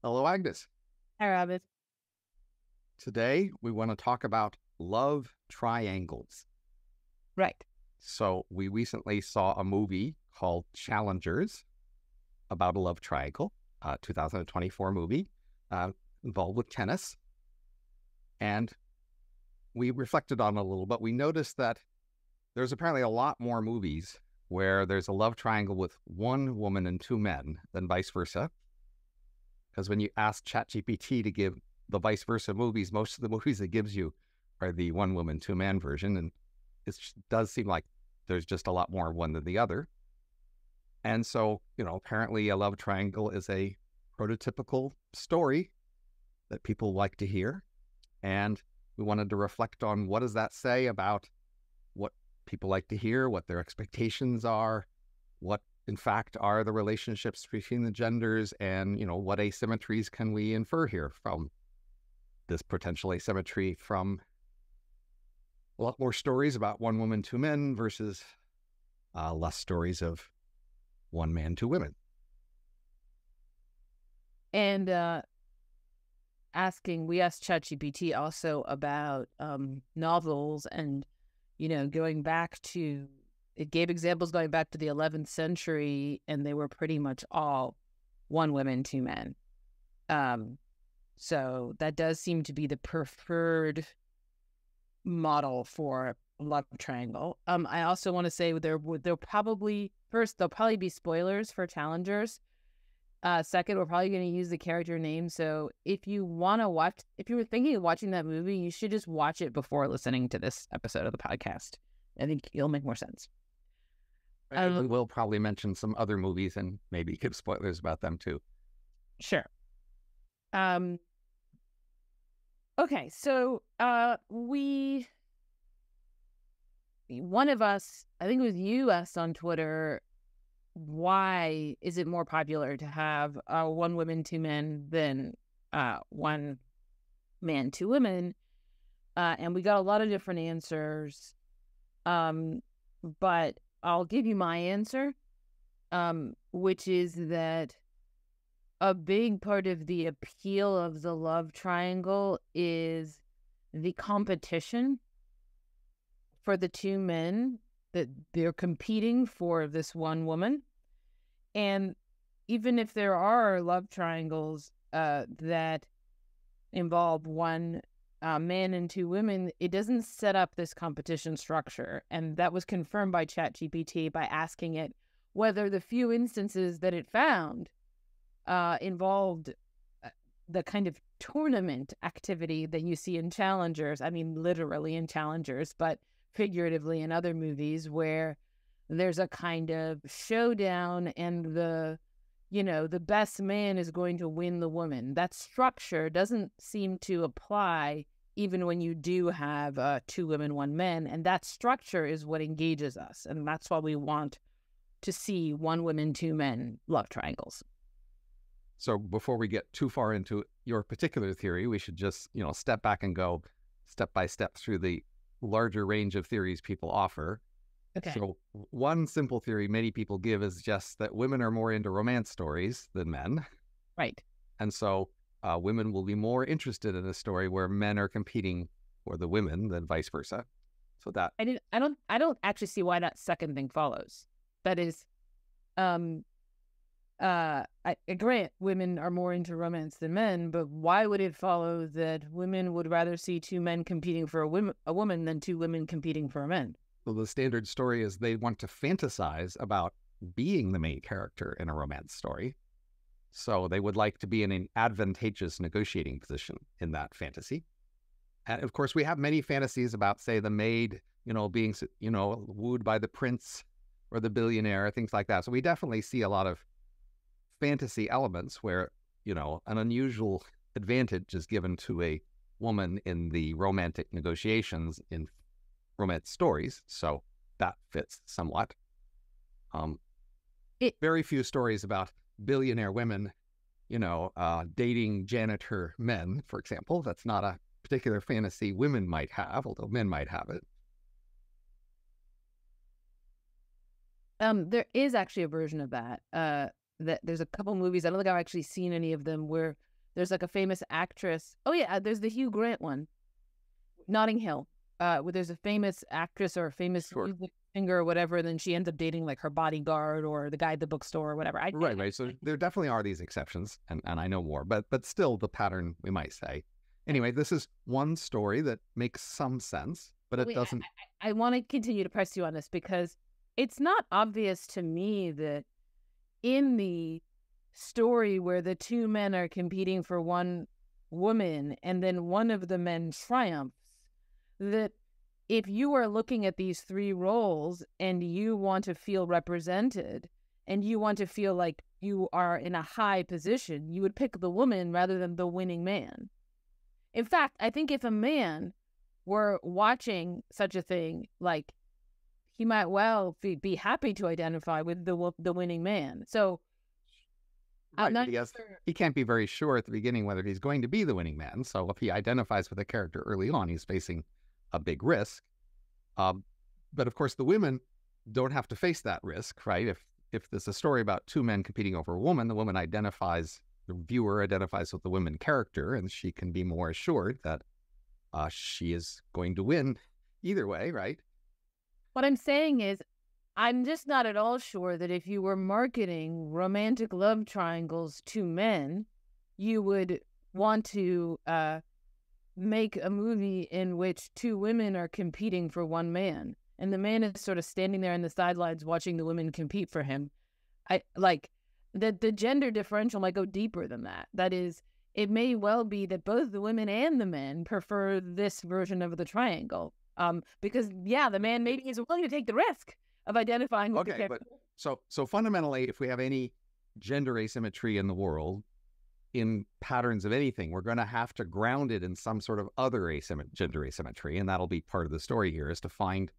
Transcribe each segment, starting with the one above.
Hello, Agnes. Hi, Robin. Today we want to talk about love triangles. Right. So we recently saw a movie called Challengers about a love triangle, 2024 movie involved with tennis. And we reflected on it a little, but we noticed that there's apparently a lot more movies where there's a love triangle with one woman and two men than vice versa. Because when you ask ChatGPT to give the vice versa movies, most of the movies it gives you are the one woman, two man version. And it does seem like there's just a lot more of one than the other. And so, apparently a love triangle is a prototypical story that people like to hear. And we wanted to reflect on what does that say about what people like to hear, what their expectations are, what in fact are the relationships between the genders, and what asymmetries can we infer here from this potential asymmetry from a lot more stories about one woman, two men versus less stories of one man, two women. And we asked ChatGPT also about novels and, going back to, it gave examples going back to the 11th century, and they were pretty much all one woman, two men. So that does seem to be the preferred model for love triangle. I also want to say there'll probably be spoilers for Challengers. Second, we're probably going to use the character name. So if you were thinking of watching that movie, you should just watch it before listening to this episode of the podcast. I think it'll make more sense. We will probably mention some other movies and maybe give spoilers about them too. Sure. Okay, so one of us, I think it was you, asked on Twitter, why is it more popular to have one woman, two men than one man, two women? And we got a lot of different answers. But I'll give you my answer, which is that a big part of the appeal of the love triangle is the competition for the two men, that they're competing for this one woman. And even if there are love triangles that involve one man and two women, it doesn't set up this competition structure. And that was confirmed by ChatGPT by asking it whether the few instances that it found involved the kind of tournament activity that you see in Challengers. I mean, literally in Challengers, but figuratively in other movies where there's a kind of showdown and the best man is going to win the woman. That structure doesn't seem to apply even when you do have two women, one man. And that structure is what engages us. And that's why we want to see one woman, two men love triangles. So before we get too far into your particular theory, we should just, step back and go step by step through the larger range of theories people offer. Okay. So one simple theory many people give is just that women are more into romance stories than men. Right. And so women will be more interested in a story where men are competing for the women than vice versa. So that I don't actually see why that second thing follows. That is, I grant women are more into romance than men, but why would it follow that women would rather see two men competing for a woman than two women competing for a man? So the standard story is they want to fantasize about being the main character in a romance story. So they would like to be in an advantageous negotiating position in that fantasy. And of course, we have many fantasies about, say, the maid, being, wooed by the prince or the billionaire, things like that. So we definitely see a lot of fantasy elements where, an unusual advantage is given to a woman in the romantic negotiations in romance stories. So that fits somewhat. Very few stories about billionaire women, dating janitor men, for example. That's not a particular fantasy women might have, although men might have it. There is actually a version of that. That there's a couple movies. I don't think I've actually seen any of them where there's like a famous actress. Oh yeah, there's the Hugh Grant one, Notting Hill. Where there's a famous actress or a famous Sure. music singer or whatever, and then she ends up dating like her bodyguard or the guy at the bookstore or whatever. Right. So there definitely are these exceptions, and I know more, but still the pattern, we might say. Anyway, this is one story that makes some sense, but it doesn't. I want to continue to press you on this because it's not obvious to me that in the story where the two men are competing for one woman and then one of the men triumphs, that if you are looking at these three roles and you want to feel represented and you want to feel like you are in a high position, you would pick the woman rather than the winning man. In fact, I think if a man were watching such a thing, like, he might well be happy to identify with the winning man. So I'm not sure. He can't be very sure at the beginning whether he's going to be the winning man. So if he identifies with a character early on, he's facing a big risk. But of course, the women don't have to face that risk, right? If there's a story about two men competing over a woman, the woman the viewer identifies with the women character, and she can be more assured that she is going to win either way, right? What I'm saying is, I'm just not at all sure that if you were marketing romantic love triangles to men, you would want to make a movie in which two women are competing for one man, and the man is sort of standing there in the sidelines watching the women compete for him. I like that the gender differential might go deeper than that. That is, it may well be that both the women and the men prefer this version of the triangle. Because the man maybe is willing to take the risk of identifying with the character. But so fundamentally, if we have any gender asymmetry in the world, in patterns of anything, we're going to have to ground it in some sort of other gender asymmetry, and that'll be part of the story here, is to find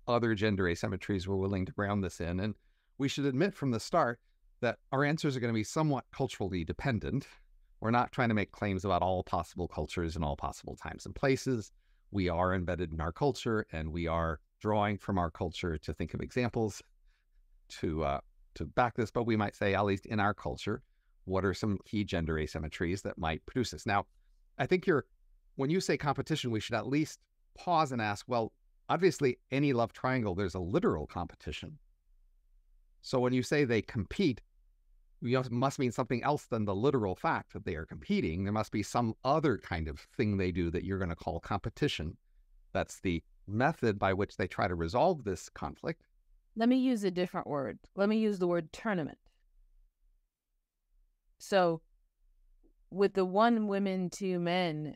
other gender asymmetries we're willing to ground this in. And we should admit from the start that our answers are going to be somewhat culturally dependent. We're not trying to make claims about all possible cultures and all possible times and places. We are embedded in our culture, and we are drawing from our culture to think of examples to back this. But we might say, at least in our culture, what are some key gender asymmetries that might produce this? Now, I think when you say competition, we should at least pause and ask, well, obviously, any love triangle, there's a literal competition. So when you say they compete, must mean something else than the literal fact that they are competing. There must be some other kind of thing they do that you're going to call competition. That's the method by which they try to resolve this conflict. Let me use a different word. Let me use the word tournament. So with the one women, two men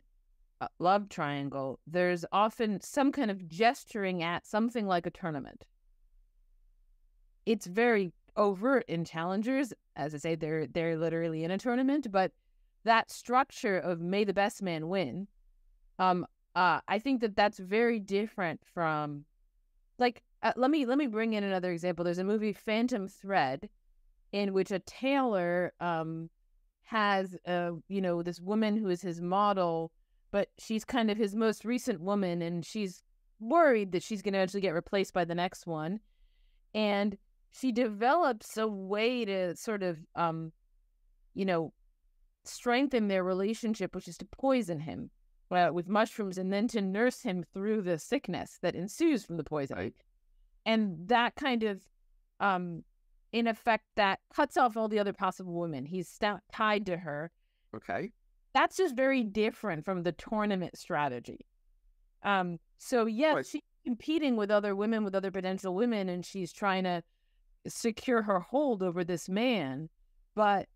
love triangle, there's often some kind of gesturing at something like a tournament. It's very overt in Challengers. As I say, they're literally in a tournament, but that structure of may the best man win, I think that's very different from, like, let me bring in another example. There's a movie, Phantom Thread, in which a tailor has this woman who is his model, but she's kind of his most recent woman, and she's worried that she's going to actually get replaced by the next one, and she develops a way to sort of strengthen their relationship, which is to poison him with mushrooms and then to nurse him through the sickness that ensues from the poison. Right. And that kind of in effect, that cuts off all the other possible women. He's tied to her. Okay. That's just very different from the tournament strategy. So yes, right. She's competing with other women, with other potential women, and she's trying to secure her hold over this man. But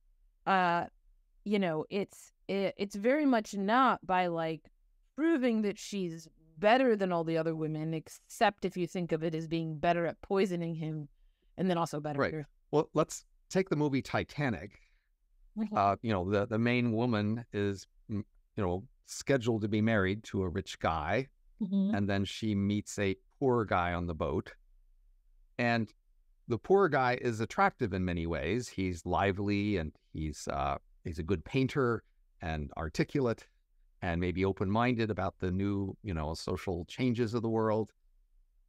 it's very much not by like proving that she's better than all the other women, except if you think of it as being better at poisoning him, and then also better. Right. Well, let's take the movie Titanic. The main woman is, scheduled to be married to a rich guy, and then she meets a poor guy on the boat. And the poor guy is attractive in many ways. He's lively, and he's a good painter and articulate, and maybe open-minded about the new, social changes of the world.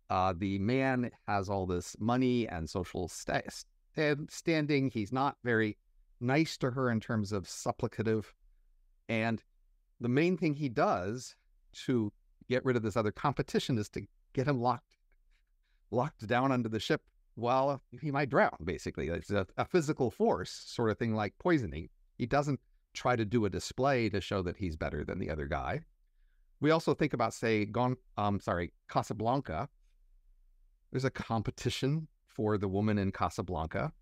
The man has all this money and social standing. He's not very nice to her in terms of supplicative. And the main thing he does to get rid of this other competition is to get him locked down under the ship while he might drown, basically. It's a physical force sort of thing, like poisoning. He doesn't try to do a display to show that he's better than the other guy. We also think about, say, Casablanca. There's a competition for the woman in Casablanca,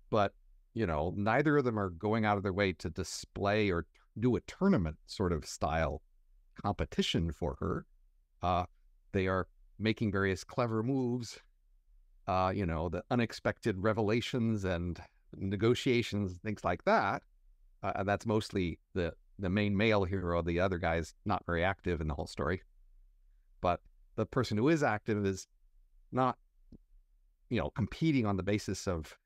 but, neither of them are going out of their way to display or do a tournament sort of style competition for her. They are making various clever moves, the unexpected revelations and negotiations, things like that. And that's mostly the main male hero. The other guy's not very active in the whole story. But the person who is active is not, competing on the basis of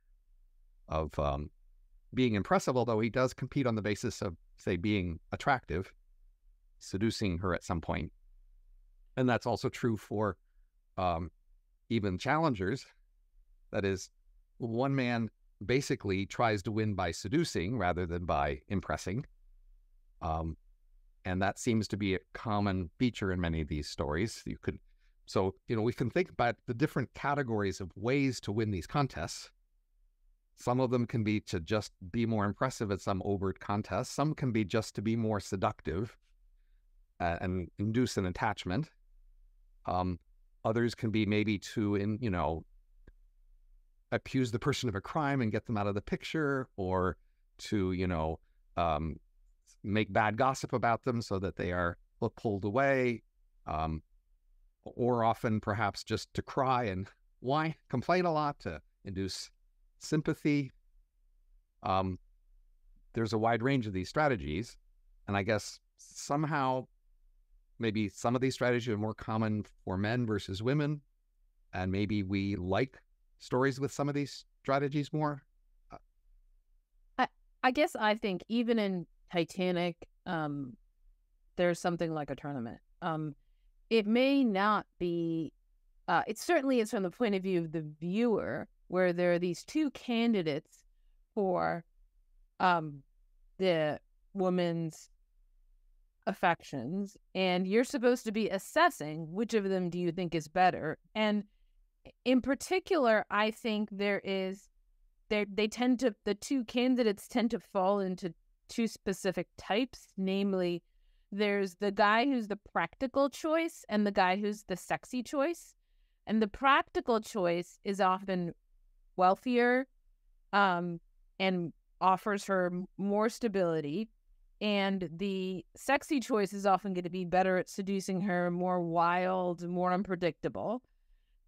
being impressive, although he does compete on the basis of, say, being attractive, seducing her at some point. And that's also true for even challengers. That is, one man basically tries to win by seducing rather than by impressing. And that seems to be a common feature in many of these stories. We can think about the different categories of ways to win these contests. Some of them can be to just be more impressive at some overt contest. Some can be just to be more seductive and induce an attachment. Others can be maybe to, accuse the person of a crime and get them out of the picture, or to, make bad gossip about them so that they are pulled away, or often perhaps just to cry and complain a lot to induce sympathy. There's a wide range of these strategies, and I guess somehow maybe some of these strategies are more common for men versus women, and maybe we like stories with some of these strategies more. I guess I think even in Titanic, there's something like a tournament. It may not be, it certainly is from the point of view of the viewer, where there are these two candidates for the woman's affections, and you're supposed to be assessing which of them do you think is better. And in particular, I think the two candidates tend to fall into two specific types. Namely, there's the guy who's the practical choice and the guy who's the sexy choice. And the practical choice is often wealthier and offers her more stability. And the sexy choice is often going to be better at seducing her, more wild, more unpredictable.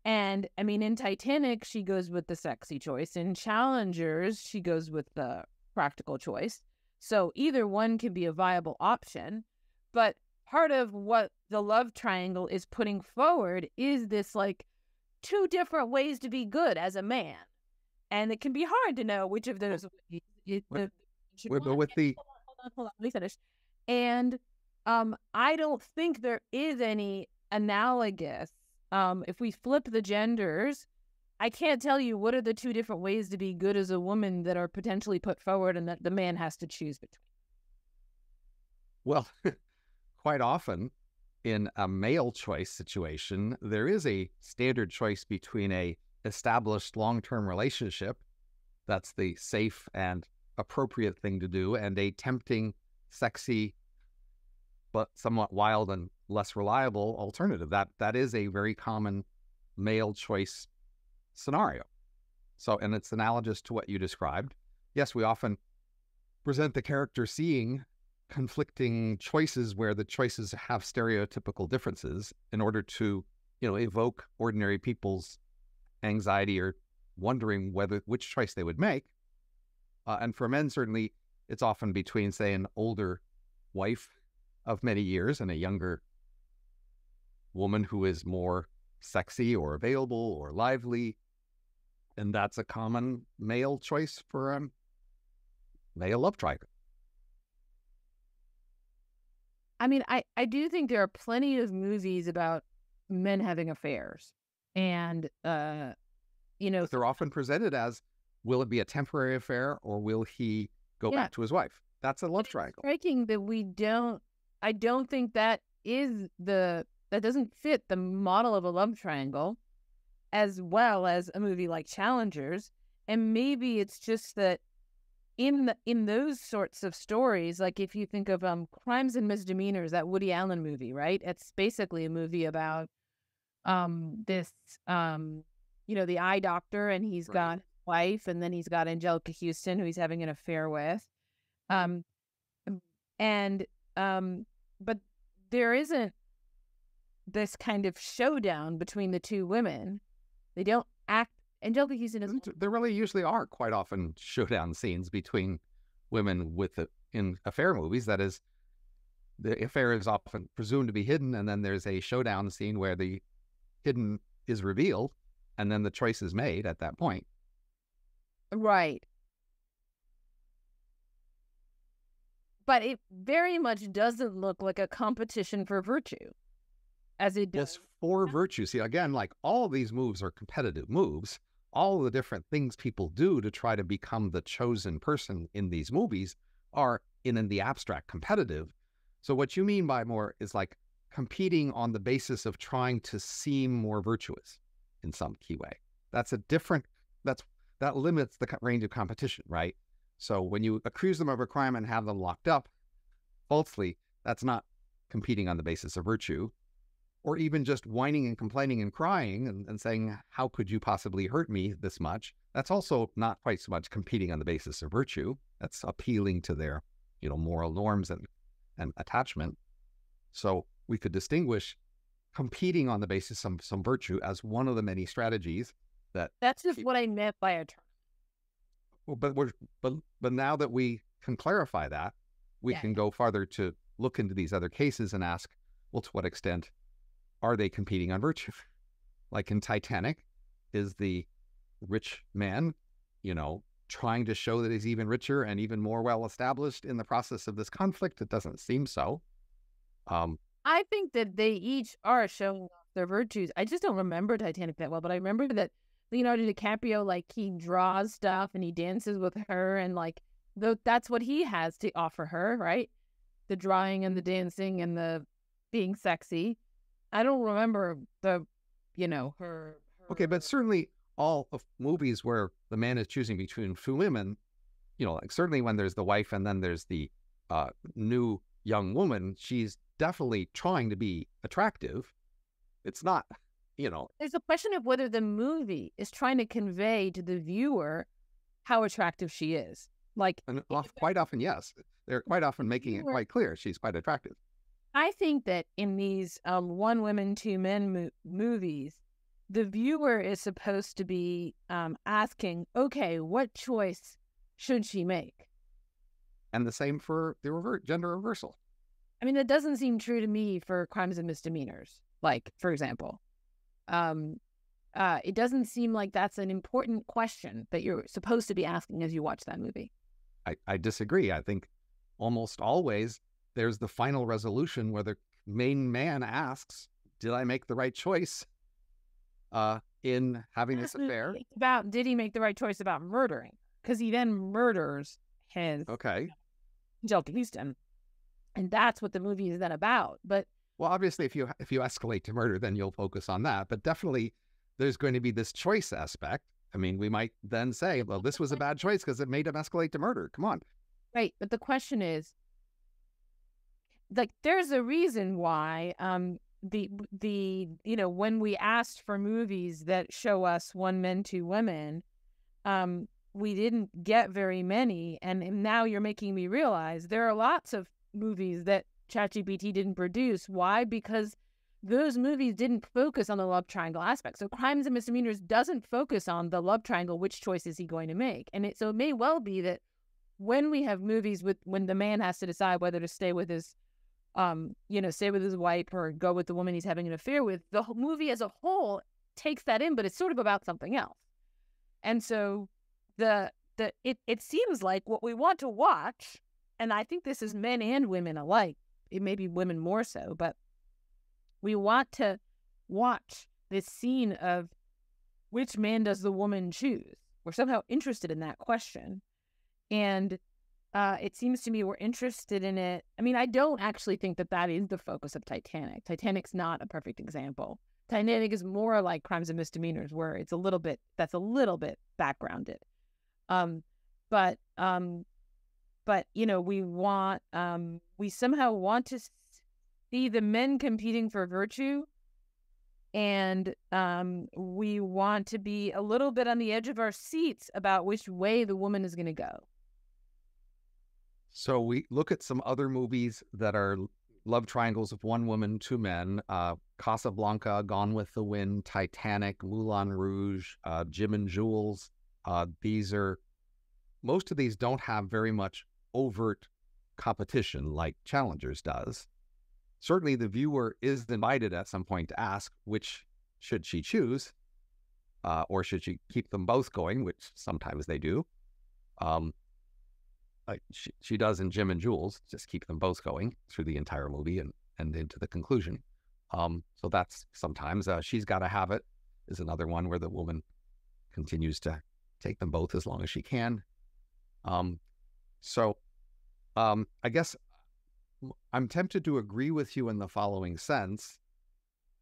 And I mean, in Titanic, she goes with the sexy choice. In Challengers, she goes with the practical choice. So either one can be a viable option. But part of what the love triangle is putting forward is this, like, two different ways to be good as a man. And it can be hard to know which of those Hold on, let me finish. And I don't think there is any analogous. If we flip the genders, I can't tell you what are the two different ways to be good as a woman that are potentially put forward and that the man has to choose between. Well, quite often in a male choice situation, there is a standard choice between a established long-term relationship, that's the safe and appropriate thing to do, and a tempting, sexy, but somewhat wild and less reliable alternative. That is a very common male choice scenario. So, and it's analogous to what you described. Yes, we often present the character seeing conflicting choices where the choices have stereotypical differences in order to, evoke ordinary people's anxiety or wondering which choice they would make. And for men, certainly, it's often between, say, an older wife of many years and a younger woman who is more sexy or available or lively. And that's a common male choice for a male love triangle. I mean, I do think there are plenty of movies about men having affairs. And, But they're often presented as, will it be a temporary affair or will he go back to his wife? That's a love It's triangle. striking that I don't think that doesn't fit the model of a love triangle as well as a movie like Challengers. And maybe it's just that in those sorts of stories, like if you think of Crimes and Misdemeanors, that Woody Allen movie, right? It's basically a movie about this the eye doctor, and he's Right. got his wife, and then he's got Angelica Houston, who he's having an affair with. Um and but there isn't this kind of showdown between the two women. They don't act. Angelica Houston is. There really usually are quite often showdown scenes between women in affair movies. That is, the affair is often presumed to be hidden, and then there's a showdown scene where the hidden is revealed, and then the choice is made at that point. Right. But it very much doesn't look like a competition for virtue, as it does. Yes, for virtue. See, again, like all of these moves are competitive moves. All of the different things people do to try to become the chosen person in these movies are in the abstract competitive. So what you mean by more is like competing on the basis of trying to seem more virtuous in some key way. That limits the range of competition, right? So when you accuse them of a crime and have them locked up falsely, that's not competing on the basis of virtue. Or even just whining and complaining and crying and saying, how could you possibly hurt me this much? That's also not quite so much competing on the basis of virtue. That's appealing to their, moral norms and attachment. So we could distinguish competing on the basis of some virtue as one of the many strategies that. That's just what I meant by a term. But now that we can clarify that, we can go farther to look into these other cases and ask, well, to what extent are they competing on virtue? Like in Titanic, is the rich man, trying to show that he's even richer and even more well-established in the process of this conflict? It doesn't seem so. I think that they each are showing off their virtues. I just don't remember Titanic that well, but I remember that Leonardo DiCaprio, like, he draws stuff and he dances with her, and like that's what he has to offer her, right? The drawing and the dancing and the being sexy. I don't remember her. Okay, but certainly all of movies where the man is choosing between two women, like certainly when there's the wife and then there's the new young woman, she's definitely trying to be attractive. It's not, There's a question of whether the movie is trying to convey to the viewer how attractive she is. And quite often, yes. They're quite often making it quite clear she's quite attractive. I think that in these one women, two men movies, the viewer is supposed to be asking, okay, what choice should she make? And the same for the gender reversal. I mean, that doesn't seem true to me for Crimes and Misdemeanors. Like, for example, it doesn't seem like that's an important question that you're supposed to be asking as you watch that movie. I disagree. I think almost always there's the final resolution where the main man asks, did I make the right choice in having this affair? Did he make the right choice about murdering? Because he then murders his Angelica Houston. And that's what the movie is then about. But well, obviously, if you escalate to murder, then you'll focus on that. But definitely there's going to be this choice aspect. I mean, we might then say, well, this was a bad choice because it made him escalate to murder. Come on. Right. But the question is, like, there's a reason why when we asked for movies that show us one men, two women, we didn't get very many. And now you're making me realize there are lots of movies that ChatGPT didn't produce. Why? Because those movies didn't focus on the love triangle aspect. So Crimes and Misdemeanors doesn't focus on the love triangle. Which choice is he going to make? And so it may well be that when we have movies when the man has to decide whether to stay with his wife or go with the woman he's having an affair with, the movie as a whole takes that in, but it's sort of about something else. And so it seems like what we want to watch, and I think this is men and women alike, it may be women more so, but we want to watch this scene of which man does the woman choose. We're somehow interested in that question. And it seems to me we're interested in it. I mean, I don't actually think that that is the focus of Titanic. Titanic's not a perfect example. Titanic is more like Crimes and Misdemeanors, where it's a little bit backgrounded. But you know, we somehow want to see the men competing for virtue, and we want to be a little bit on the edge of our seats about which way the woman is going to go. So we look at some other movies that are love triangles of one woman, two men, Casablanca, Gone with the Wind, Titanic, Moulin Rouge, Jim and Jules. Most of these don't have very much overt competition like Challengers does. Certainly the viewer is invited at some point to ask which should she choose, or should she keep them both going, which sometimes they do. Like she does in Jim and Jules, just keep them both going through the entire movie and into the conclusion. So that's sometimes She's Gotta Have It is another one where the woman continues to take them both as long as she can. I guess I'm tempted to agree with you in the following sense.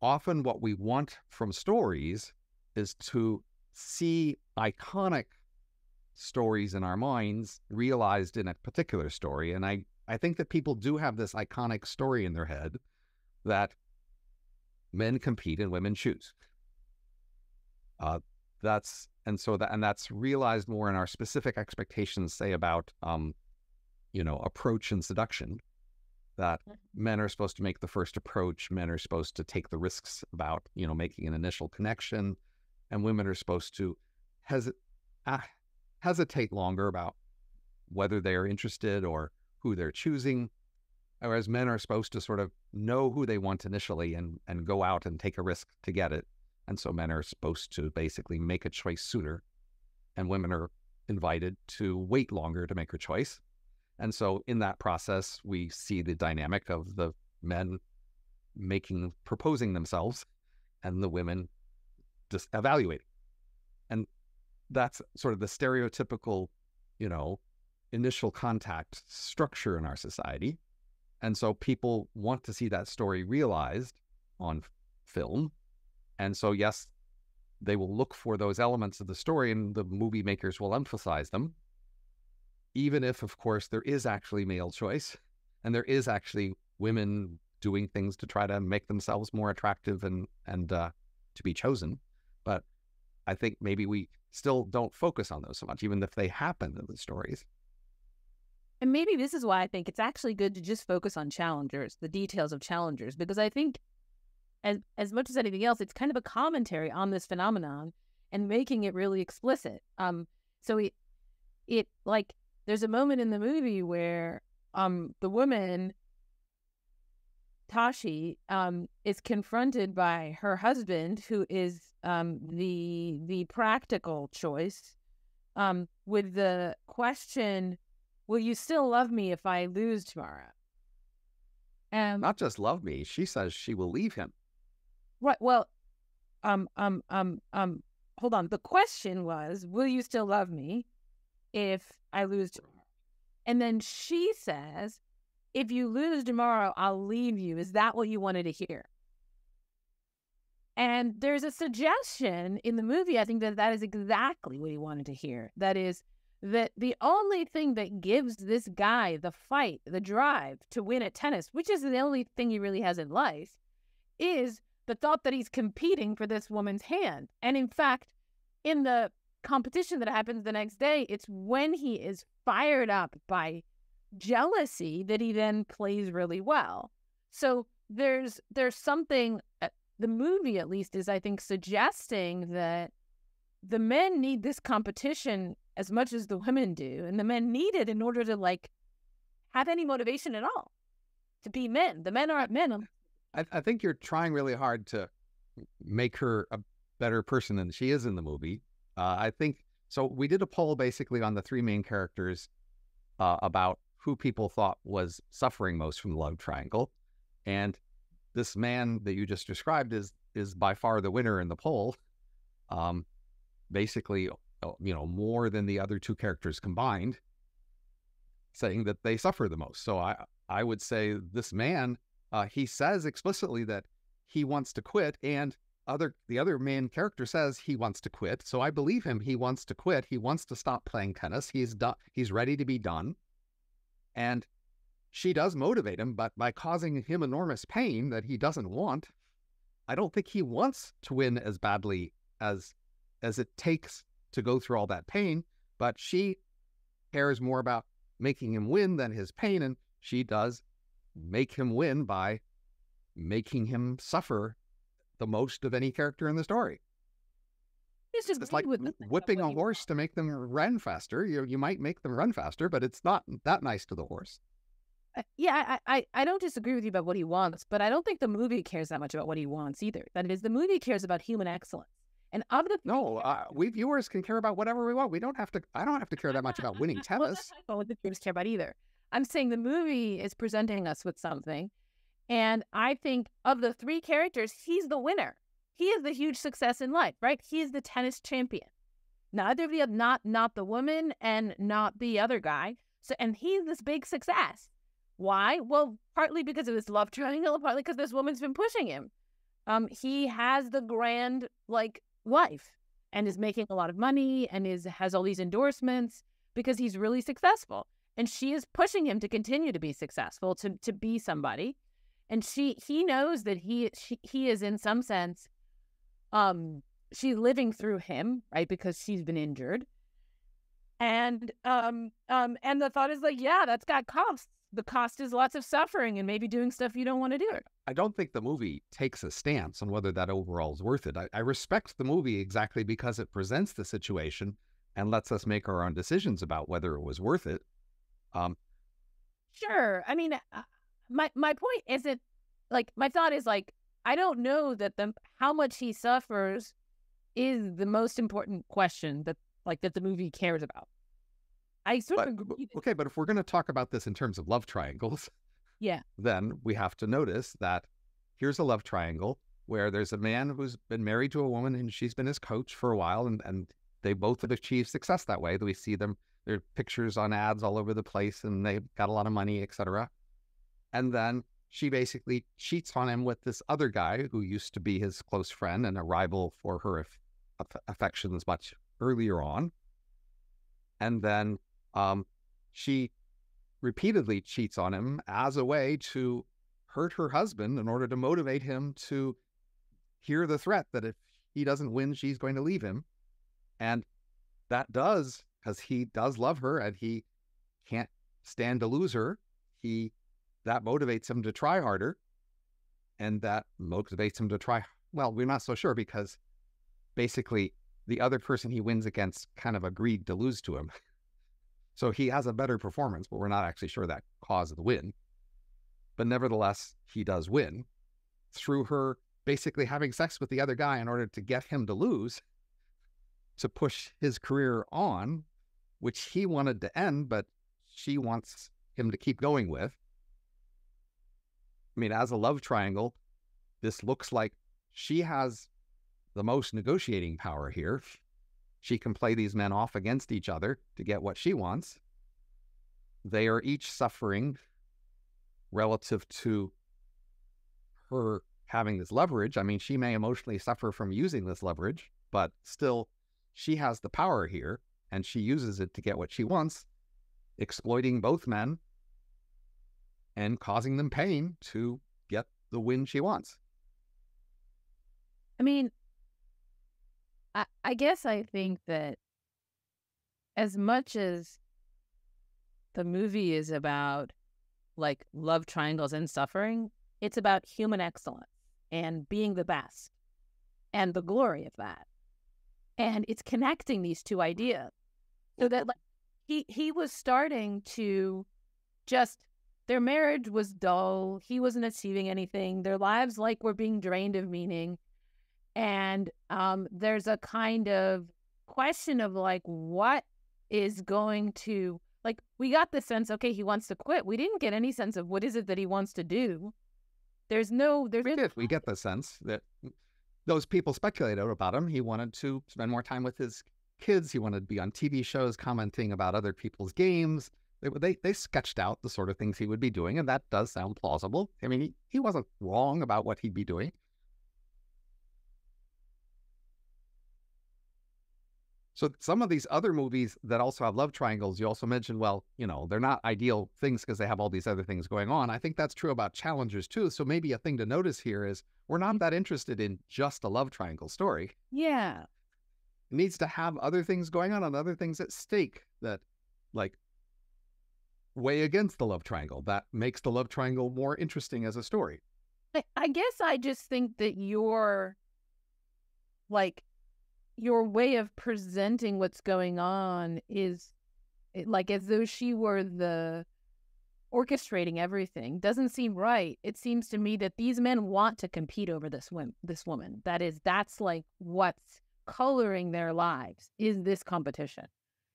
Often what we want from stories is to see iconic stories in our minds realized in a particular story. And I think that people do have this iconic story in their head that men compete and women choose. That's realized more in our specific expectations, say about approach and seduction, that men are supposed to make the first approach, men are supposed to take the risks about making an initial connection, and women are supposed to hesitate longer about whether they're interested or who they're choosing, whereas men are supposed to sort of know who they want initially and go out and take a risk to get it. And so men are supposed to basically make a choice sooner, and women are invited to wait longer to make a choice. And so in that process, we see the dynamic of the men proposing themselves and the women just evaluating. And that's sort of the stereotypical, initial contact structure in our society. And so people want to see that story realized on film. And so, yes, they will look for those elements of the story, and the movie makers will emphasize them, even if, of course, there is actually male choice and there is actually women doing things to try to make themselves more attractive and to be chosen. But I think maybe we still don't focus on those so much, even if they happen in the stories. And maybe this is why I think it's actually good to just focus on Challengers, the details of Challengers, because I think as much as anything else, it's kind of a commentary on this phenomenon and making it really explicit. So it like there's a moment in the movie where the woman Tashi is confronted by her husband, who is the practical choice, with the question, "Will you still love me if I lose tomorrow?" Not just love me. She says she will leave him. Right. Well, hold on. The question was, "Will you still love me if I lose tomorrow?" And then she says, "If you lose tomorrow, I'll leave you." Is that what you wanted to hear? And there's a suggestion in the movie, I think, that is exactly what he wanted to hear. That is that the only thing that gives this guy the fight, the drive to win at tennis, which is the only thing he really has in life, is the thought that he's competing for this woman's hand. And in fact, in the competition that happens the next day, it's when he is fired up by jealousy that he then plays really well. So there's something, the movie at least is, I think, suggesting that the men need this competition as much as the women do, and the men need it in order to have any motivation at all to be men. The men aren't men. I think you're trying really hard to make her a better person than she is in the movie. I think so. We did a poll basically on the three main characters about who people thought was suffering most from the love triangle, and this man that you just described is by far the winner in the poll. Basically, more than the other two characters combined. saying that they suffer the most. So I would say this man, he says explicitly that he wants to quit, and the other main character says he wants to quit. So I believe him. He wants to quit. He wants to stop playing tennis. He's done. He's ready to be done. And she does motivate him, but by causing him enormous pain that he doesn't want. I don't think he wants to win as badly as it takes to go through all that pain, but she cares more about making him win than his pain, and she does make him win by making him suffer the most of any character in the story. It's like whipping a horse to make them run faster. You might make them run faster, but it's not that nice to the horse. Yeah, I don't disagree with you about what he wants, but I don't think the movie cares that much about what he wants either. That is, the movie cares about human excellence. And of the we viewers can care about whatever we want. We don't have to. I don't have to care that much about winning tennis. Well, that's not what the viewers care about either. I'm saying the movie is presenting us with something, and I think of the three characters, he's the winner. He is the huge success in life, right? He is the tennis champion. Neither of the not the woman and not the other guy. So, and he's this big success. Why? Well, partly because of this love triangle, partly because this woman's been pushing him. He has the grand wife and is making a lot of money and has all these endorsements because he's really successful. And she is pushing him to continue to be successful, to be somebody. And he knows that he is in some sense, she's living through him, right? Because she's been injured. And the thought is yeah, that's got costs. The cost is lots of suffering and maybe doing stuff you don't want to do. I don't think the movie takes a stance on whether that overall is worth it. I respect the movie exactly because it presents the situation and lets us make our own decisions about whether it was worth it. Sure. I mean, my point isn't my thought is I don't know that how much he suffers is the most important question that the movie cares about. I sort of agree. Okay, but if we're going to talk about this in terms of love triangles, yeah, then we have to notice that here's a love triangle where there's a man who's been married to a woman and she's been his coach for a while, and they both have achieved success that way. We see them, there are pictures on ads all over the place, and they've got a lot of money, etc. And then she basically cheats on him with this other guy who used to be his close friend and a rival for her affections much earlier on. And then she repeatedly cheats on him as a way to hurt her husband in order to motivate him to hear the threat that if he doesn't win, she's going to leave him. And that does, because he does love her and he can't stand to lose her, that motivates him to try harder. And that motivates him to try, well, we're not so sure, because basically the other person he wins against kind of agreed to lose to him. So he has a better performance, but we're not actually sure that caused the win. But nevertheless, he does win through her basically having sex with the other guy in order to get him to lose, to push his career on, which he wanted to end, but she wants him to keep going with. I mean, as a love triangle, this looks like she has the most negotiating power here. She can play these men off against each other to get what she wants. They are each suffering relative to her having this leverage. I mean, she may emotionally suffer from using this leverage, but still, she has the power here, and she uses it to get what she wants, exploiting both men and causing them pain to get the win she wants. I mean, I guess I think that as much as the movie is about love triangles and suffering, it's about human excellence and being the best and the glory of that. And it's connecting these two ideas so that he was starting to their marriage was dull. He wasn't achieving anything. Their lives were being drained of meaning. And there's a kind of question of what is going to, we got the sense, okay, he wants to quit. We didn't get any sense of what is it that he wants to do. We get the sense that those people speculated about him. He wanted to spend more time with his kids. He wanted to be on TV shows commenting about other people's games. They sketched out the sort of things he would be doing, and that does sound plausible. I mean, he wasn't wrong about what he'd be doing. So some of these other movies that also have love triangles, you also mentioned, well, they're not ideal things because they have all these other things going on. I think that's true about Challengers too. So maybe a thing to notice here is we're not that interested in just a love triangle story. Yeah. It needs to have other things going on and other things at stake that like weigh against the love triangle. That makes the love triangle more interesting as a story. I guess I just think that your way of presenting what's going on is like as though she were the orchestrating everything. Doesn't seem right. It seems to me that these men want to compete over this woman. That's like what's coloring their lives is this competition.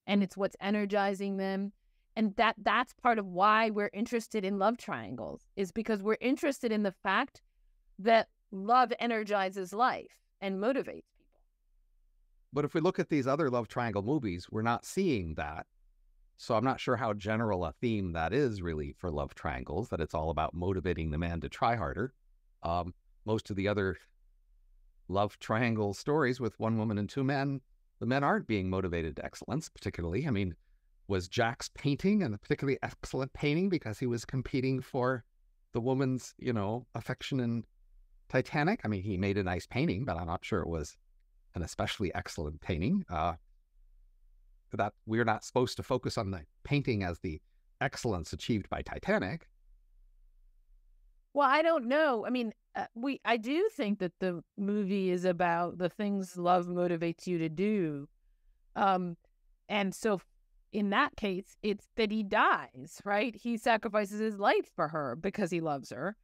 And it's what's energizing them. And that's part of why we're interested in love triangles, is because we're interested in the fact that love energizes life and motivates people. But if we look at these other love triangle movies, we're not seeing that. So I'm not sure how general a theme that is really for love triangles, that it's all about motivating the man to try harder. Most of the other love triangle stories with one woman and two men, the men aren't being motivated to excellence, particularly. I mean, was Jack's painting and a particularly excellent painting because he was competing for the woman's, affection in Titanic? I mean, he made a nice painting, but I'm not sure it was an especially excellent painting. That we're not supposed to focus on the painting as the excellence achieved by Titanic. Well, I don't know. I mean, I do think that the movie is about the things love motivates you to do. And so in that case, it's that he dies, right? He sacrifices his life for her because he loves her.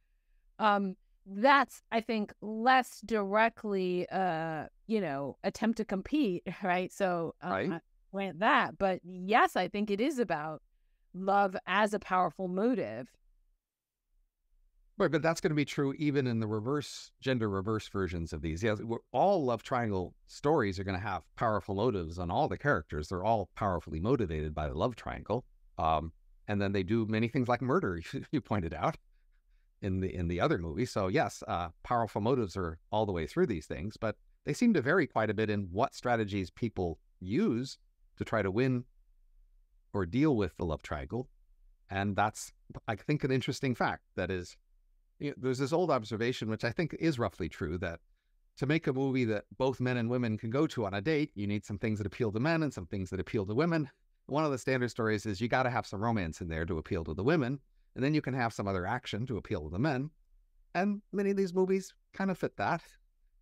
That's, I think, less directly, attempt to compete, right? So Right. went that. But yes, I think it is about love as a powerful motive. Right, but that's going to be true even in the gender reverse versions of these. Yes, all love triangle stories are going to have powerful motives on all the characters. They're all powerfully motivated by the love triangle. And then they do many things like murder, you pointed out, in the other movie. So yes, powerful motives are all the way through these things, but they seem to vary quite a bit in what strategies people use to try to win or deal with the love triangle. And that's, I think, an interesting fact. That is, there's this old observation, which I think is roughly true, that to make a movie that both men and women can go to on a date, you need some things that appeal to men and some things that appeal to women. One of the standard stories is you got to have some romance in there to appeal to the women, and then you can have some other action to appeal to the men. And many of these movies kind of fit that.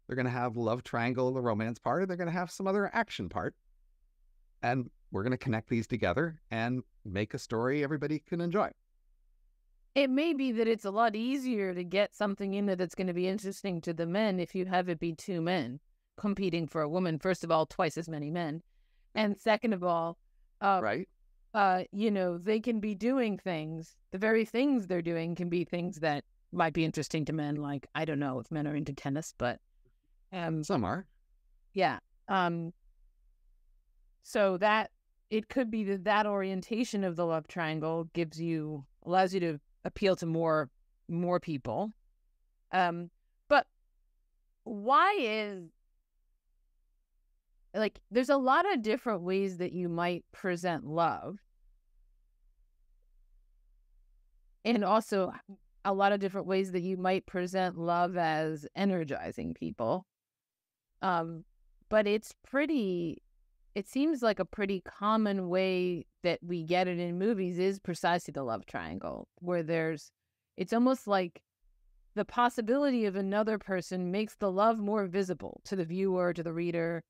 They're going to have love triangle, the romance part, and they're going to have some other action part. And we're going to connect these together and make a story everybody can enjoy. It may be that it's a lot easier to get something in there that's going to be interesting to the men if you have it be two men competing for a woman. First of all, twice as many men. And second of all, right. They can be doing things. The very things they're doing can be things that might be interesting to men. Like, I don't know if men are into tennis, but some are. Yeah. So that it could be that orientation of the love triangle allows you to appeal to more people. But why is, there's a lot of different ways that you might present love. And also a lot of different ways that you might present love as energizing people. But it seems like a pretty common way that we get it in movies is precisely the love triangle, where it's almost like the possibility of another person makes the love more visible to the viewer, to the reader.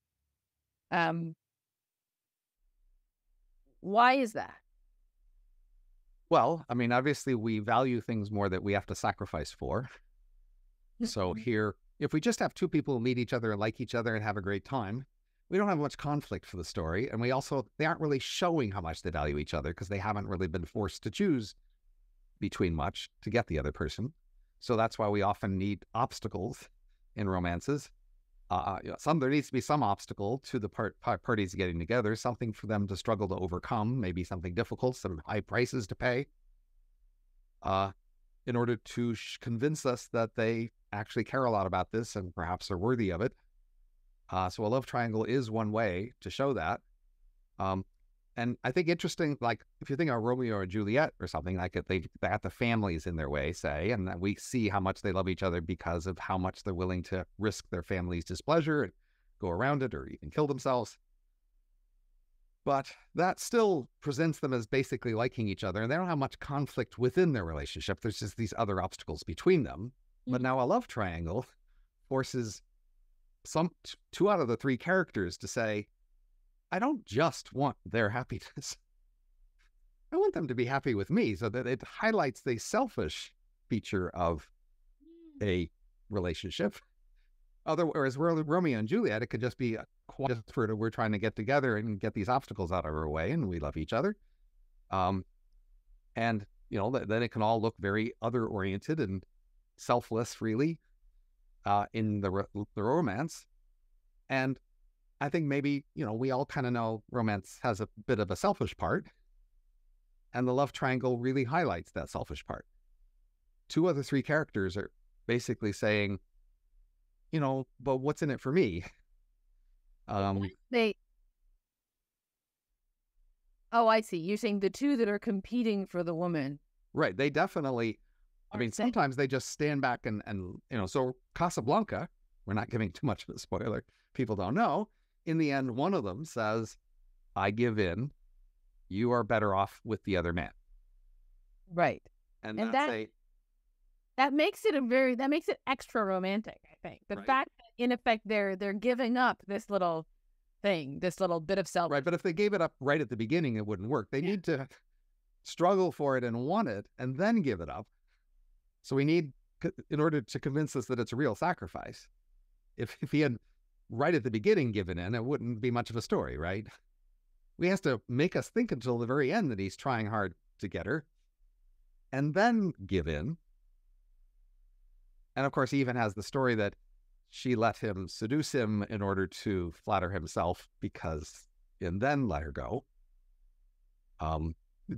Why is that? Well, I mean, obviously we value things more that we have to sacrifice for. So here, if we just have two people who meet each other and like each other and have a great time, we don't have much conflict for the story. And they aren't really showing how much they value each other because they haven't really been forced to choose between much to get the other person. So that's why we often need obstacles in romances. there needs to be some obstacle to the parties getting together, something for them to struggle to overcome, maybe something difficult, some high prices to pay, in order to convince us that they actually care a lot about this and perhaps are worthy of it. So a love triangle is one way to show that. And I think interesting, like if you think of Romeo and Juliet or something like it, they got the families in their way, say, and we see how much they love each other because of how much they're willing to risk their family's displeasure and go around it or even kill themselves. But that still presents them as basically liking each other, and they don't have much conflict within their relationship. There's just these other obstacles between them. But now a love triangle forces two out of the three characters to say, I don't just want their happiness. I want them to be happy with me, so that it highlights the selfish feature of a relationship. Whereas Romeo and Juliet, it could just be we're trying to get together and get these obstacles out of our way, and we love each other. And then it can all look very other-oriented and selfless, really, in the romance. And I think maybe, we all kind of know romance has a bit of a selfish part, and the love triangle really highlights that selfish part. Two of the three characters are basically saying, but what's in it for me? Oh, I see. You're saying the two that are competing for the woman. Right. They definitely, sometimes they just stand back and so Casablanca, we're not giving too much of a spoiler, people don't know. In the end, one of them says, I give in. You are better off with the other man. Right. And that makes it extra romantic, I think. The fact that in effect they're giving up this little thing, this little bit of self. Right. But if they gave it up right at the beginning, it wouldn't work. They need to struggle for it and want it and then give it up. So we need, in order to convince us that it's a real sacrifice, if he had right at the beginning given in, it wouldn't be much of a story, right? He has to make us think until the very end that he's trying hard to get her and then give in. And of course, he even has the story that she let him seduce him in order to flatter himself and then let her go.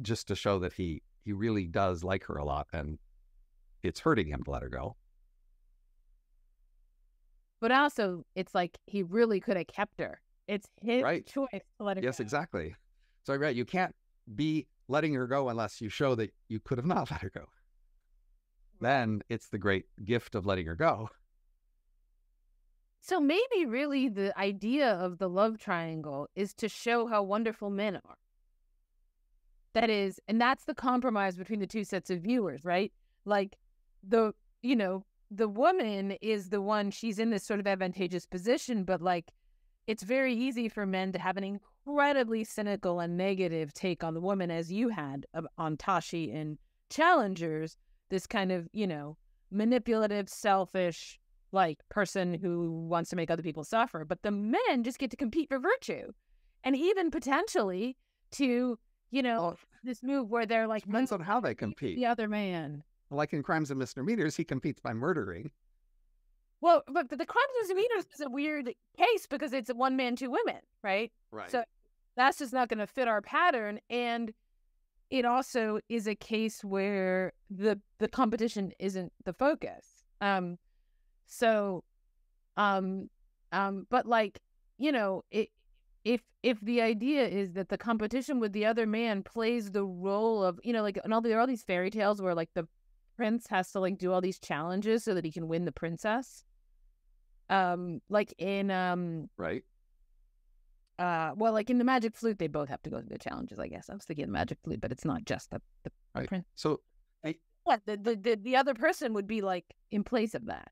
Just to show that he really does like her a lot and it's hurting him to let her go. But also, it's like he really could have kept her. It's his choice to let her go. Yes, exactly. So, you can't be letting her go unless you show that you could have not let her go. Then it's the great gift of letting her go. So maybe really the idea of the love triangle is to show how wonderful men are. That is, and that's the compromise between the two sets of viewers, right? Like the woman is the one, she's in this sort of advantageous position, but like it's very easy for men to have an incredibly cynical and negative take on the woman, as you had on Tashi in Challengers, this kind of, manipulative, selfish, like person who wants to make other people suffer. But the men just get to compete for virtue. And even potentially to, this move where they're like, depends on how they compete. The other man. Like in Crimes and Misdemeanors, he competes by murdering. Well, but the Crimes and Misdemeanors is a weird case because it's a one man, two women, right? Right. So that's just not going to fit our pattern. And it also is a case where the competition isn't the focus. But like, if the idea is that the competition with the other man plays the role of, like, and there are all these fairy tales where like the prince has to like do all these challenges so that he can win the princess. Like in right. Well, like in the Magic Flute, they both have to go through the challenges, I guess. I was thinking the Magic Flute, but it's not just the right. prince. So the other person would be like in place of that.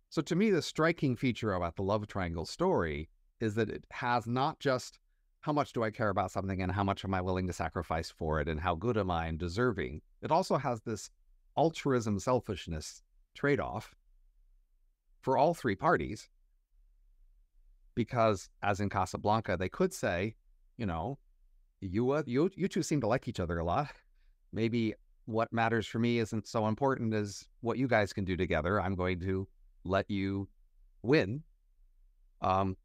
So to me, the striking feature about the love triangle story is that it has not just how much do I care about something and how much am I willing to sacrifice for it and how good am I and deserving. It also has this altruism, selfishness trade-off for all three parties. Because as in Casablanca, they could say, you two seem to like each other a lot. Maybe what matters for me isn't so important as what you guys can do together. I'm going to let you win Um,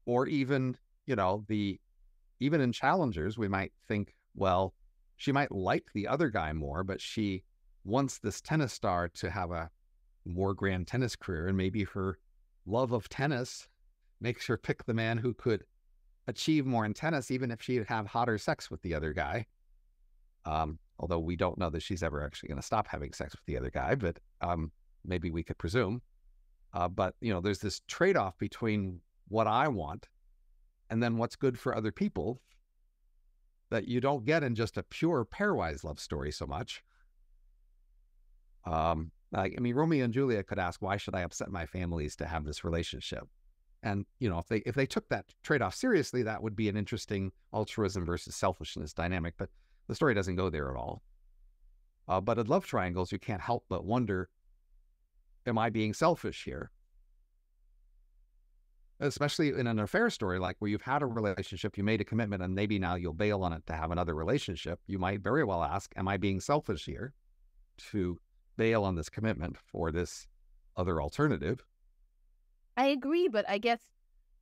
or even, even in challengers, we might think, well, she might like the other guy more, but she wants this tennis star to have a more grand tennis career, and maybe her love of tennis makes her pick the man who could achieve more in tennis, even if she'd have hotter sex with the other guy. Although we don't know that she's ever actually going to stop having sex with the other guy, but maybe we could presume. But, there's this trade-off between what I want and then what's good for other people that you don't get in just a pure pairwise love story so much. Romeo and Juliet could ask, why should I upset my families to have this relationship? And, if they took that trade-off seriously, that would be an interesting altruism versus selfishness dynamic. But the story doesn't go there at all. But in love triangles, you can't help but wonder, am I being selfish here? Especially in an affair story, like where you've had a relationship, you made a commitment, and maybe now you'll bail on it to have another relationship. You might very well ask, am I being selfish here to bail on this commitment for this other alternative? I agree, but I guess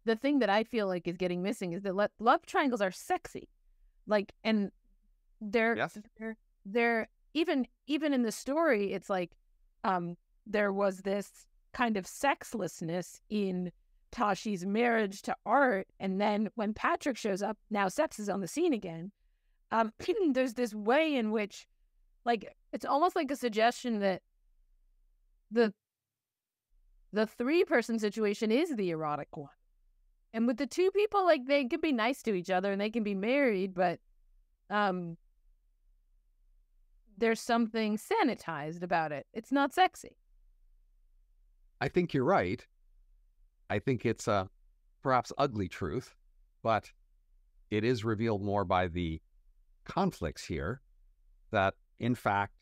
the thing that I feel like is getting missing is that love triangles are sexy. Like, and they're even in the story, it's like there was this kind of sexlessness in Tashi's marriage to Art, and then when Patrick shows up, now sex is on the scene again. There's this way in which, like, it's almost like a suggestion that the three-person situation is the erotic one. And with the two people, like, they can be nice to each other and they can be married, but there's something sanitized about it. It's not sexy. I think you're right. I think it's a perhaps ugly truth, but it is revealed more by the conflicts here that, in fact,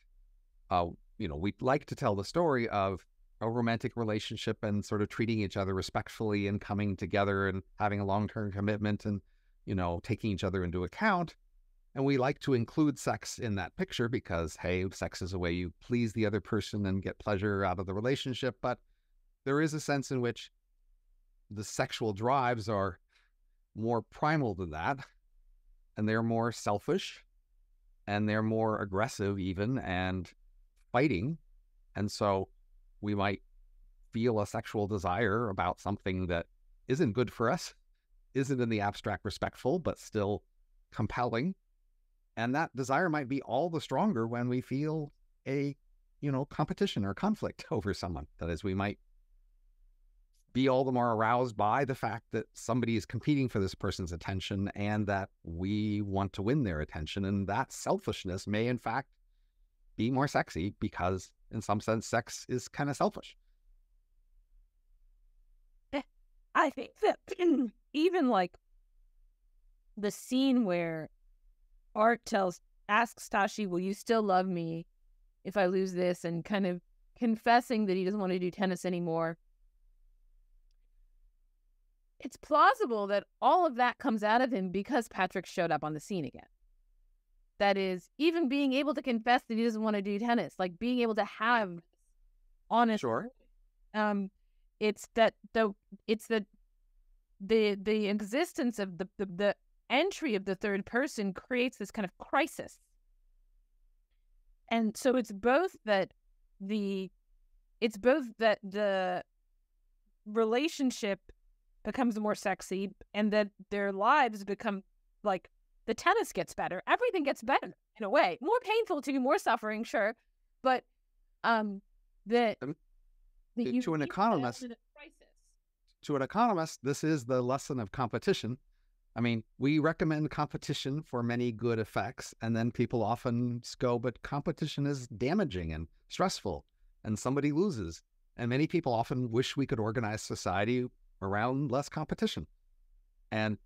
we'd like to tell the story of a romantic relationship and sort of treating each other respectfully and coming together and having a long-term commitment and, taking each other into account. And we like to include sex in that picture because, hey, sex is a way you please the other person and get pleasure out of the relationship. But there is a sense in which the sexual drives are more primal than that, and they're more selfish, and they're more aggressive even, and fighting. And so we might feel a sexual desire about something that isn't good for us, isn't in the abstract respectful, but still compelling. And that desire might be all the stronger when we feel a, competition or conflict over someone. That is, we might be all the more aroused by the fact that somebody is competing for this person's attention and that we want to win their attention. And that selfishness may, in fact, be more sexy because, in some sense, sex is kind of selfish. I think that even like the scene where Art asks Tashi, will you still love me if I lose this? And kind of confessing that he doesn't want to do tennis anymore. It's plausible that all of that comes out of him because Patrick showed up on the scene again. That is, even being able to confess that he doesn't want to do tennis, like being able to have honest. Sure. It's the existence of the entry of the third person creates this kind of crisis. And so it's both that the relationship becomes more sexy and that their lives become like the tennis gets better. Everything gets better in a way. More painful too, more suffering, sure. But to an economist, this is the lesson of competition. I mean, we recommend competition for many good effects, and then people often go, but competition is damaging and stressful, and somebody loses. And many people often wish we could organize society around less competition. And,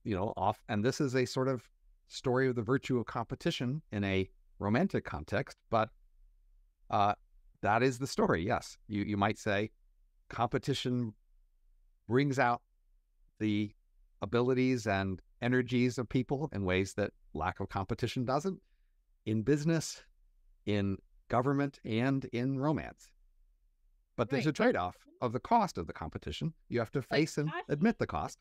and this is a sort of story of the virtue of competition in a romantic context, but that is the story, yes. You might say competition brings out the abilities and energies of people in ways that lack of competition doesn't, in business, in government, and in romance. But there's Right. a trade-off of the cost of the competition. You have to face and admit the cost.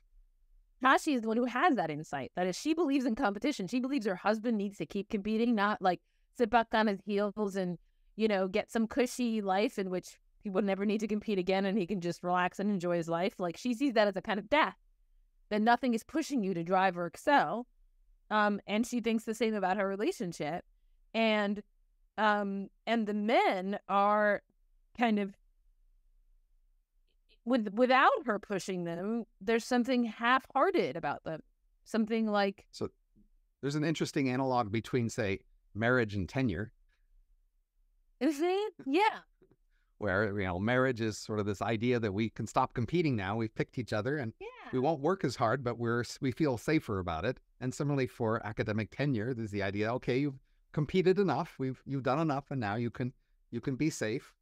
Tashi is the one who has that insight. That is, she believes in competition. She believes her husband needs to keep competing, not like sit back on his heels and, get some cushy life in which he would never need to compete again and he can just relax and enjoy his life. Like, she sees that as a kind of death, that nothing is pushing you to drive or excel. And she thinks the same about her relationship. And the men are kind of, without her pushing them, there's something half-hearted about them. Something like... So there's an interesting analog between, say, marriage and tenure. Is it? Yeah. Where, marriage is sort of this idea that we can stop competing now. We've picked each other and we won't work as hard, but we feel safer about it. And similarly for academic tenure, there's the idea, okay, you've competed enough, you've done enough, and now you can be safe.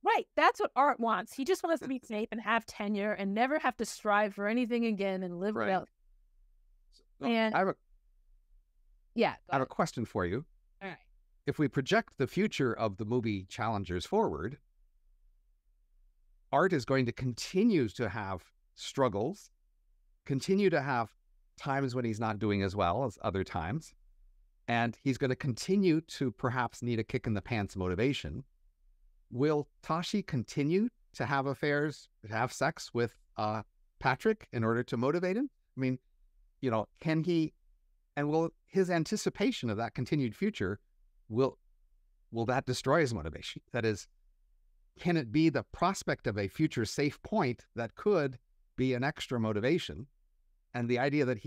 Right. That's what Art wants. He just wants to be safe and have tenure and never have to strive for anything again and live without. And I have a ahead. question for you. All right. If we project the future of the movie Challengers forward, Art is going to continue to have struggles, continue to have times when he's not doing as well as other times, and he's going to continue to perhaps need a kick in the pants motivation. Will Tashi continue to have affairs, to have sex with Patrick in order to motivate him? I mean, can he, and will his anticipation of that continued future, will that destroy his motivation? That is, can it be the prospect of a future safe point that could be an extra motivation? And the idea that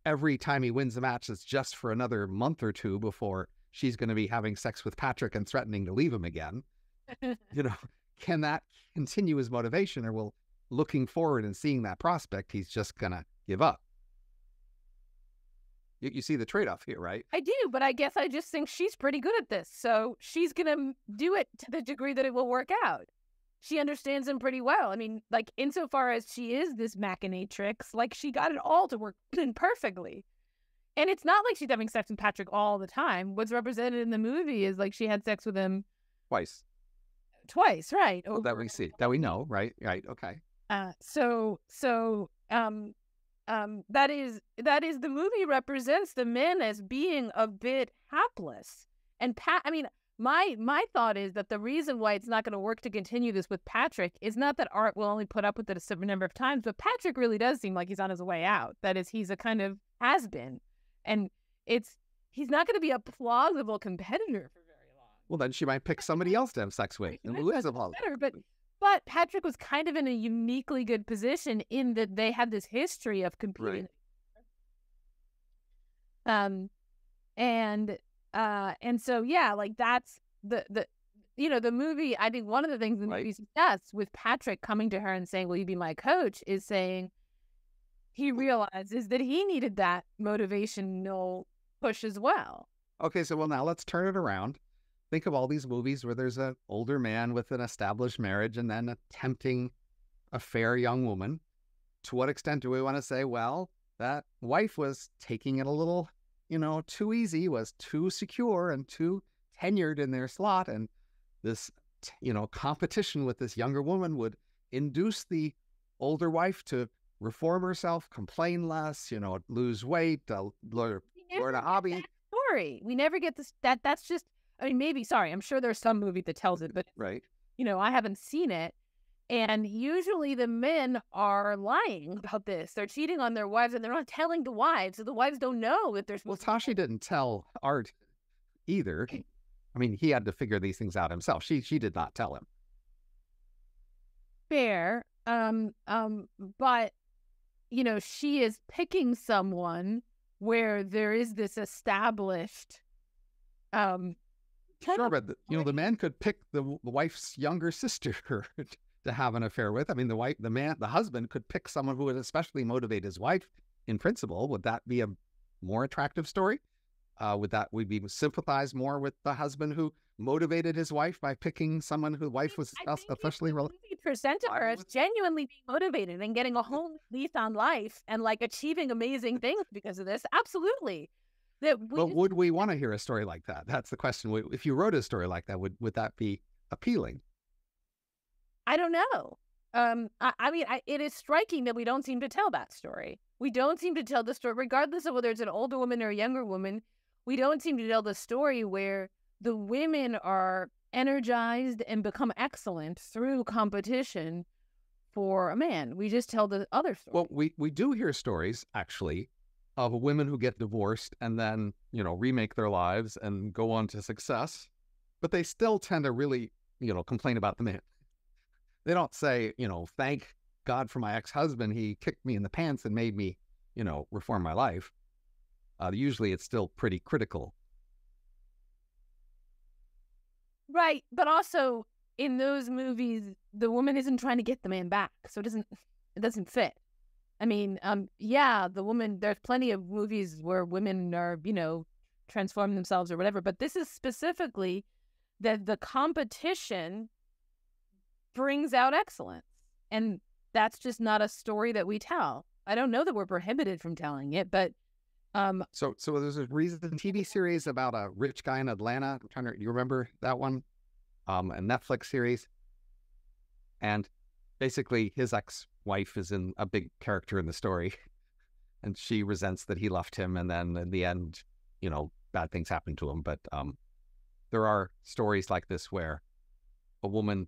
every time he wins a match, it's just for another month or two before she's going to be having sex with Patrick and threatening to leave him again. Can that continue his motivation, or will looking forward and seeing that prospect, he's just going to give up? You see the trade-off here, right? I do, but I guess I just think she's pretty good at this. So she's going to do it to the degree that it will work out. She understands him pretty well. I mean, like, insofar as she is this machinatrix, like, she got it all to work perfectly. And it's not like she's having sex with Patrick all the time. What's represented in the movie is, like, she had sex with him twice, right? Well, that we see, that we know, right? Right. Okay. So that is the movie represents the men as being a bit hapless. And my thought is that the reason why it's not going to work to continue this with Patrick is not that Art will only put up with it a certain number of times, but Patrick really does seem like he's on his way out. That is, he's a kind of has-been, and he's not going to be a plausible competitor for very long. Well, then she might pick somebody else to have sex with. And who is a plausible? But Patrick was kind of in a uniquely good position in that they had this history of competing. Right. And so, yeah, like, that's the movie. I think one of the things the movie does with Patrick coming to her and saying, "Will you be my coach?" is saying he realizes that he needed that motivational push as well. Okay, so now let's turn it around. Think of all these movies where there's an older man with an established marriage and then tempting a fair young woman. To what extent do we want to say, well, that wife was taking it a little, too easy, was too secure and too tenured in their slot, and this, competition with this younger woman would induce the older wife to reform herself, complain less, lose weight, learn a hobby. Story. We never get this. That's just. I mean, maybe. Sorry, I'm sure there's some movie that tells it, but right. I haven't seen it. And usually the men are lying about this. They're cheating on their wives, and they're not telling the wives, so the wives don't know that there's. Well, Tashi didn't tell Art either. I mean, he had to figure these things out himself. She did not tell him. Fair. But she is picking someone where there is this established. Sure, but the man could pick the wife's younger sister to have an affair with. I mean, the husband could pick someone who would especially motivate his wife. In principle, would that be a more attractive story? Would we sympathize more with the husband who motivated his wife by picking someone whose wife was especially relevant? Presented her as genuinely being motivated and getting a whole lease on life and like achieving amazing things because of this. Absolutely. But would we want to hear a story like that? That's the question. If you wrote a story like that, would that be appealing? I don't know. I mean, it is striking that we don't seem to tell that story. We don't seem to tell the story, regardless of whether it's an older woman or a younger woman. We don't seem to tell the story where the women are energized and become excellent through competition for a man. We just tell the other story. Well, we do hear stories, actually, of women who get divorced and then, remake their lives and go on to success. But they still tend to really, complain about the man. They don't say, thank God for my ex-husband. He kicked me in the pants and made me, reform my life. Usually it's still pretty critical. Right. But also in those movies, the woman isn't trying to get the man back. So it doesn't fit. I mean, yeah, the woman, there's plenty of movies where women are, transforming themselves or whatever. But this is specifically that the competition brings out excellence. And that's just not a story that we tell. I don't know that we're prohibited from telling it, but so there's a recent TV series about a rich guy in Atlanta. You remember that one? A Netflix series. And basically his ex-wife is a big character in the story. And she resents that he left him. And then in the end, bad things happen to him. But there are stories like this where a woman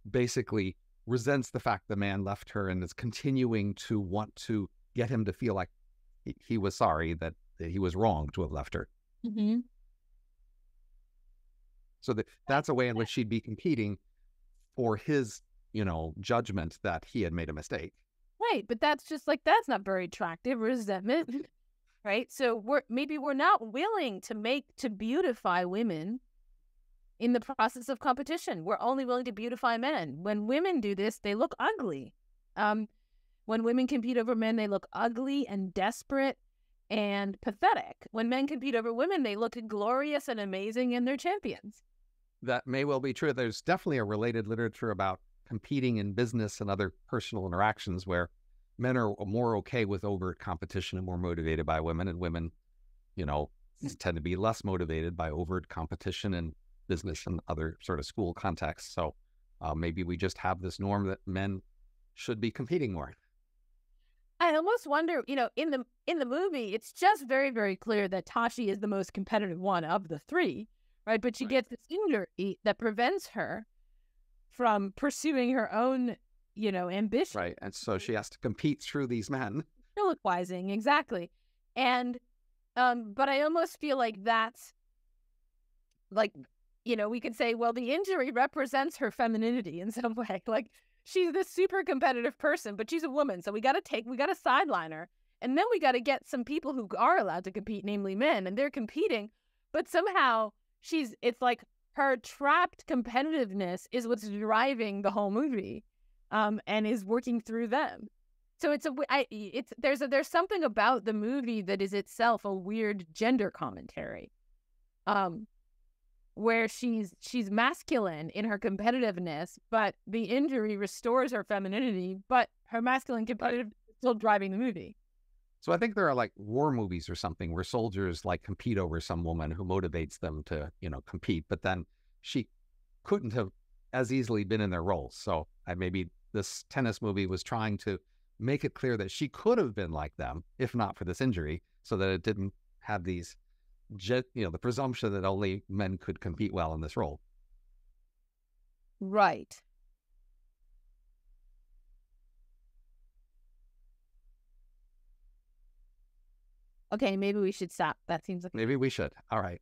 basically resents the fact the man left her and is continuing to want to get him to feel like he was sorry, that he was wrong to have left her. Mm-hmm. So that's a way in which she'd be competing for his, judgment that he had made a mistake. Right, but that's that's not very attractive. Resentment, right? So we're not willing to beautify women in the process of competition. We're only willing to beautify men. When women do this, they look ugly. When women compete over men, they look ugly and desperate and pathetic. When men compete over women, they look glorious and amazing and they're champions. That may well be true. There's definitely a related literature about competing in business and other personal interactions where men are more okay with overt competition and more motivated by women, and women, tend to be less motivated by overt competition in business and other sort of school contexts. So maybe we just have this norm that men should be competing more. I almost wonder, in the movie, it's just very, very clear that Tashi is the most competitive one of the three, right? But she gets this injury that prevents her from pursuing her own, ambition. Right, and so she has to compete through these men. Soliloquizing, exactly. And, but I almost feel like that's, like, we could say, well, the injury represents her femininity in some way. Like, she's this super competitive person, but she's a woman. So we got to sideline her. And then we got to get some people who are allowed to compete, namely men, and they're competing. But somehow it's like her trapped competitiveness is what's driving the whole movie, and is working through them. So there's something about the movie that is itself a weird gender commentary. Where she's masculine in her competitiveness, but the injury restores her femininity, but her masculine competitive is still driving the movie. So I think there are like war movies or something where soldiers like compete over some woman who motivates them to, compete, but then she couldn't have as easily been in their roles. So maybe this tennis movie was trying to make it clear that she could have been like them, if not for this injury, so that it didn't have these the presumption that only men could compete well in this role. Right. Okay, maybe we should stop. That seems like... Maybe we should. All right.